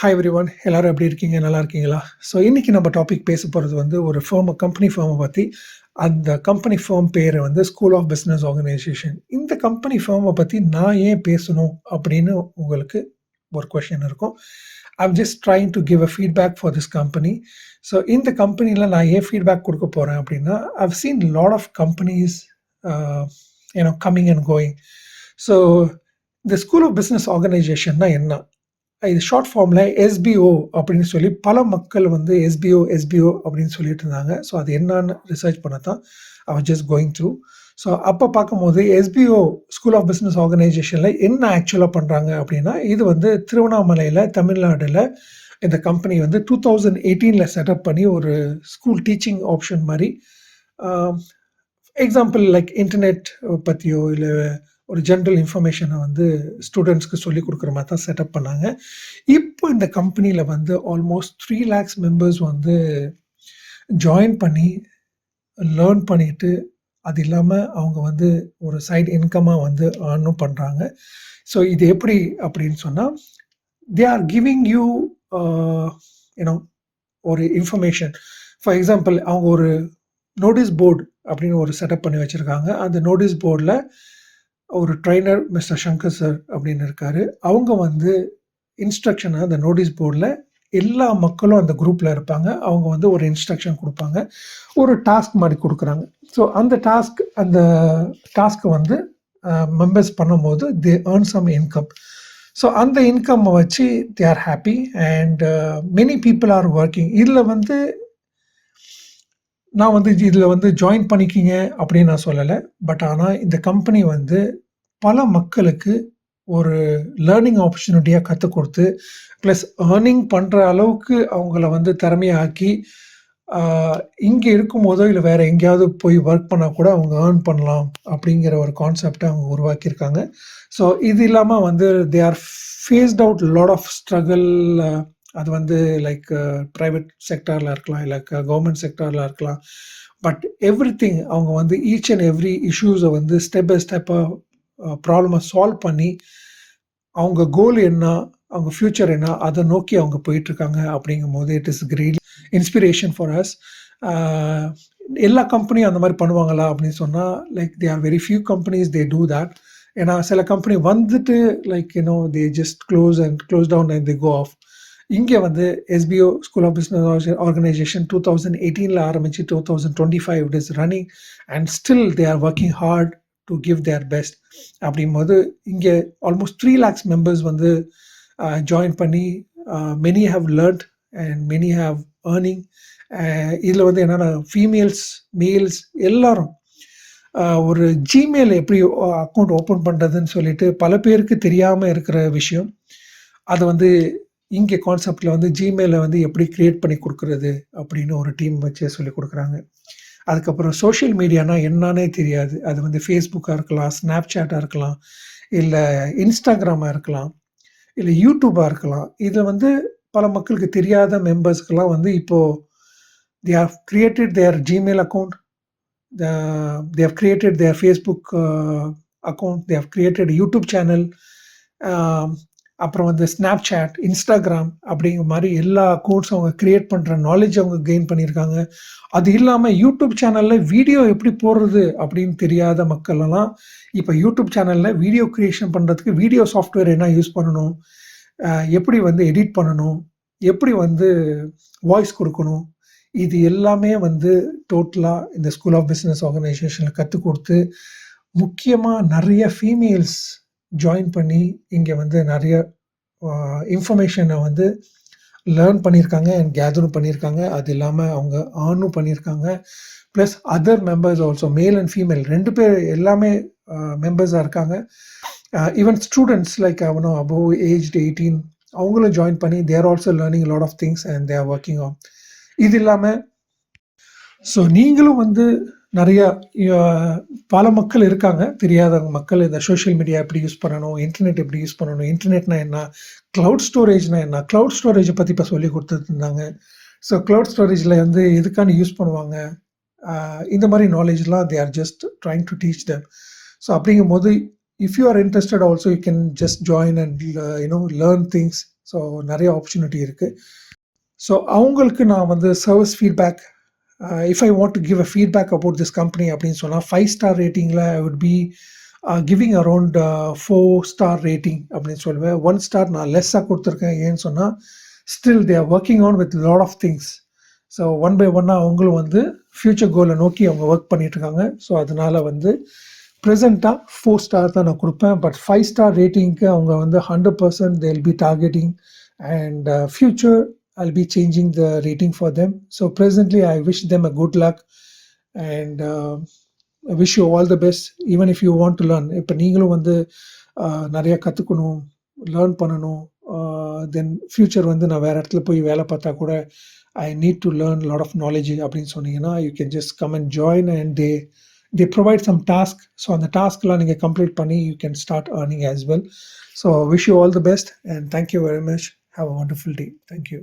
Hi everyone, எல்லாரும் எப்படி இருக்கீங்க? நல்லா இருக்கீங்களா? ஸோ இன்னைக்கு நம்ம டாபிக் பேச போகிறது வந்து ஒரு கம்பெனி ஃபேர்மை பற்றி. அந்த கம்பெனி ஃபேர்ம் பேர் வந்து ஸ்கூல் ஆஃப் பிஸ்னஸ் ஆர்கனைசேஷன். இந்த கம்பெனி ஃபேர்மை பற்றி நான் ஏன் பேசணும் அப்படின்னு உங்களுக்கு ஒரு கொஷின் இருக்கும். I'm just trying to give a feedback for this company. So இந்த கம்பெனியில் நான் ஏன் ஃபீட்பேக் கொடுக்க போகிறேன் அப்படின்னா, I've seen lot of companies coming and going. So இந்த ஸ்கூல் ஆஃப் பிஸ்னஸ் ஆர்கனைசேஷன்னா என்ன? இது ஷார்ட் ஃபார்மில் எஸ்பிஓ அப்படின்னு சொல்லி பல மக்கள் வந்து எஸ்பிஓ அப்படின்னு சொல்லிட்டு இருந்தாங்க. ஸோ அது என்னன்னு ரிசர்ச் பண்ண தான் I was just going through. So அப்போ பார்க்கும்போது எஸ்பிஓ ஸ்கூல் ஆஃப் பிஸ்னஸ் ஆர்கனைசேஷனில் என்ன ஆக்சுவலாக பண்ணுறாங்க அப்படின்னா, இது வந்து திருவண்ணாமலையில் தமிழ்நாட்டில் இந்த கம்பெனி வந்து 2018 செட்டப் பண்ணி ஒரு ஸ்கூல் டீச்சிங் ஆப்ஷன் மாதிரி, எக்ஸாம்பிள் லைக் இன்டர்நெட் பற்றியோ இல்லை ஒரு ஜென்ரல் இன்ஃபர்மேஷனை வந்து ஸ்டூடெண்ட்ஸ்க்கு சொல்லிக் கொடுக்குற மாதிரி தான் செட்டப் பண்ணாங்க. இப்போ இந்த கம்பெனியில் வந்து ஆல்மோஸ்ட் 3 lakhs மெம்பர்ஸ் வந்து ஜாயின் பண்ணி லேர்ன் பண்ணிட்டு, அது இல்லாமல் அவங்க வந்து ஒரு சைடு இன்கமாக வந்து ஏர்னும் பண்ணுறாங்க. ஸோ இது எப்படி அப்படின்னு சொன்னால், தே ஆர் கிவிங் யூ ஒரு இன்ஃபர்மேஷன். ஃபார் எக்ஸாம்பிள், அவங்க ஒரு நோட்டீஸ் போர்டு அப்படின்னு ஒரு செட்டப் பண்ணி வச்சுருக்காங்க. அந்த நோட்டீஸ் போர்டில் ஒரு ட்ரைனர் மிஸ்டர் சங்கர் சார் அப்படின்னு இருக்காரு. அவங்க வந்து இன்ஸ்ட்ரக்ஷனை அந்த நோட்டீஸ் போர்டில் எல்லா மக்களும் அந்த குரூப்பில் இருப்பாங்க. அவங்க வந்து ஒரு இன்ஸ்ட்ரக்ஷன் கொடுப்பாங்க, ஒரு டாஸ்க் மாதிரி கொடுக்குறாங்க. ஸோ அந்த டாஸ்க்கை வந்து மெம்பர்ஸ் பண்ணும்போது they earn some income. So அந்த இன்கம்மை வச்சு they are happy and many people are working. இதில் வந்து நான் வந்து இதில் வந்து ஜாயின் பண்ணிக்கிங்க அப்படின்னு நான் சொல்லலை. பட் ஆனால் இந்த கம்பெனி வந்து பல மக்களுக்கு ஒரு லேர்னிங் ஆப்பர்ச்சுனிட்டியாக கற்றுக் கொடுத்து, ப்ளஸ் ஏர்னிங் பண்ணுற அளவுக்கு அவங்கள வந்து திறமையாக்கி, இங்கே இருக்கும்போதோ இல்லை வேறு எங்கேயாவது போய் ஒர்க் பண்ணால் கூட அவங்க ஏர்ன் பண்ணலாம் அப்படிங்கிற ஒரு கான்செப்டை அவங்க உருவாக்கியிருக்காங்க. ஸோ இது இல்லாமல் வந்து they are faced out lot of struggle. அது வந்து லைக் ப்ரைவேட் செக்டாரில் இருக்கலாம், இல்லை கவர்மெண்ட் செக்டாரில் இருக்கலாம். பட் எவ்ரிதிங் அவங்க வந்து ஈச் அண்ட் எவ்ரி இஷ்யூஸை வந்து ஸ்டெப் பை ஸ்டெப்பாக ப்ராப்ளமை சால்வ் பண்ணி, அவங்க கோல் என்ன, அவங்க ஃப்யூச்சர் என்ன, அதை நோக்கி அவங்க போயிட்டுருக்காங்க. அப்படிங்கும்போது it is great inspiration for us. எல்லா கம்பெனியும் அந்த மாதிரி பண்ணுவாங்களா அப்படின்னு சொன்னால், like they are very few companies they do that. ஏன்னா சில கம்பெனி வந்துட்டு like they just close down and they go off. இங்கே வந்து SBO school of business organisation 2018 ஆரம்பிச்சு 2025 it is running and still they are working hard to give their best. அப்படிங்கும்போது இங்கே almost 3 lakhs members வந்து join பண்ணி many have learnt and many have earning. இதில் வந்து என்னென்னா ஃபீமேல்ஸ், மேல்ஸ் எல்லாரும் ஒரு ஜிமெயில் எப்படி அக்கௌண்ட் ஓப்பன் பண்ணுறதுன்னு சொல்லிட்டு பல பேருக்கு தெரியாமல் இருக்கிற விஷயம். அதை வந்து இங்கே கான்செப்டில் வந்து ஜிமெயிலை வந்து எப்படி க்ரியேட் பண்ணி கொடுக்குறது அப்படின்னு ஒரு டீம் வச்சு சொல்லி கொடுக்குறாங்க. அதுக்கப்புறம் சோஷியல் மீடியானா என்னன்னே தெரியாது. அது வந்து ஃபேஸ்புக்காக இருக்கலாம், ஸ்னாப்சாட்டாக இருக்கலாம், இல்லை இன்ஸ்டாகிராமாக இருக்கலாம், இல்லை யூடியூபாக இருக்கலாம். இதில் வந்து பல மக்களுக்கு தெரியாத மெம்பர்ஸ்க்கெல்லாம் வந்து இப்போது they have created their Gmail account, they have created their Facebook account, they have created YouTube channel, அப்புறம் வந்து ஸ்னாப்சாட், இன்ஸ்டாகிராம் அப்படிங்கிற மாதிரி எல்லா அக்கௌண்ட்ஸும் அவங்க க்ரியேட் பண்ணுற நாலேஜ் அவங்க கெயின் பண்ணியிருக்காங்க. அது இல்லாமல் யூடியூப் சேனலில் வீடியோ எப்படி போடுறது அப்படின்னு தெரியாத மக்கள்லாம் இப்போ யூடியூப் சேனலில் வீடியோ க்ரியேஷன் பண்ணுறதுக்கு வீடியோ சாஃப்ட்வேர் என்ன யூஸ் பண்ணணும், எப்படி வந்து எடிட் பண்ணணும், எப்படி வந்து வாய்ஸ் கொடுக்கணும், இது எல்லாமே வந்து டோட்டலாக இந்த ஸ்கூல் ஆஃப் பிஸ்னஸ் ஆர்கனைசேஷனில் கற்றுக் கொடுத்து, முக்கியமாக நிறைய ஃபீமேல்ஸ் ஜாயின் பண்ணி இங்கே வந்து நிறைய இன்ஃபர்மேஷனை வந்து லேர்ன் பண்ணியிருக்காங்க அண்ட் கேதரும் பண்ணியிருக்காங்க. அது இல்லாமல் அவங்க ஏர்னும் பண்ணியிருக்காங்க. Plus other members also, male and female 2 பேர் எல்லாமே மெம்பர்ஸாக இருக்காங்க. Even students like above age 18 அவங்களும் ஜாயின் பண்ணி they are also learning lot of things and they are working on. இது இல்லாமல் ஸோ நீங்களும் வந்து நிறையா பல மக்கள் இருக்காங்க, தெரியாத மக்கள். இந்த சோஷியல் மீடியா எப்படி யூஸ் பண்ணணும், இன்டர்நெட் எப்படி யூஸ் பண்ணணும், இன்டர்நெட்னா என்ன, க்ளவுட் ஸ்டோரேஜ்னா என்ன, க்ளவுட் ஸ்டோரேஜை பற்றி இப்போ சொல்லி கொடுத்துருந்தாங்க. ஸோ க்ளவுட் ஸ்டோரேஜில் வந்து எதுக்கான யூஸ் பண்ணுவாங்க, இந்த மாதிரி நாலேஜ்லாம் they are just trying to teach them. So அப்படிங்கும்போது if you are interested also you can just join and learn things so நிறைய ஆப்பர்ச்சுனிட்டி இருக்குது. ஸோ அவங்களுக்கு நான் வந்து service feedback, if I want to give a feedback about this company அப்படின்னு சொன்னால் 5 star ரேட்டிங்கில் I would be giving around 4 star rating அப்படின்னு சொல்லுவேன். 1 ஸ்டார் நான் லெஸ்ஸாக கொடுத்துருக்கேன். ஏன்னு சொன்னால் still they are working on with lot of things. So one by ஒன்னாக அவங்களும் வந்து ஃப்யூச்சர் கோலை நோக்கி அவங்க ஒர்க் பண்ணிகிட்ருக்காங்க. ஸோ அதனால் வந்து ப்ரெசண்ட்டாக 4 ஸ்டார் தான் நான் கொடுப்பேன். பட் 5 ஸ்டார் ரேட்டிங்க்கு அவங்க வந்து 100% they will be targeting, and future I'll be changing the rating for them. So presently I wish them a good luck, and I wish you all the best. Even if you want to learn, இப்போ நீங்களும் வந்து நிறைய கற்றுக்கணும், learn பண்ணணும், தென் future வந்து நான் வேறு இடத்துல போய் வேலை பார்த்தா கூட I need to learn a lot of knowledge அப்படின்னு சொன்னீங்கன்னா you can just come and join, and they provide some task. So on the task la neenga complete panni you can start earning as well. So wish you all the best, and thank you very much. Have a wonderful day. Thank you.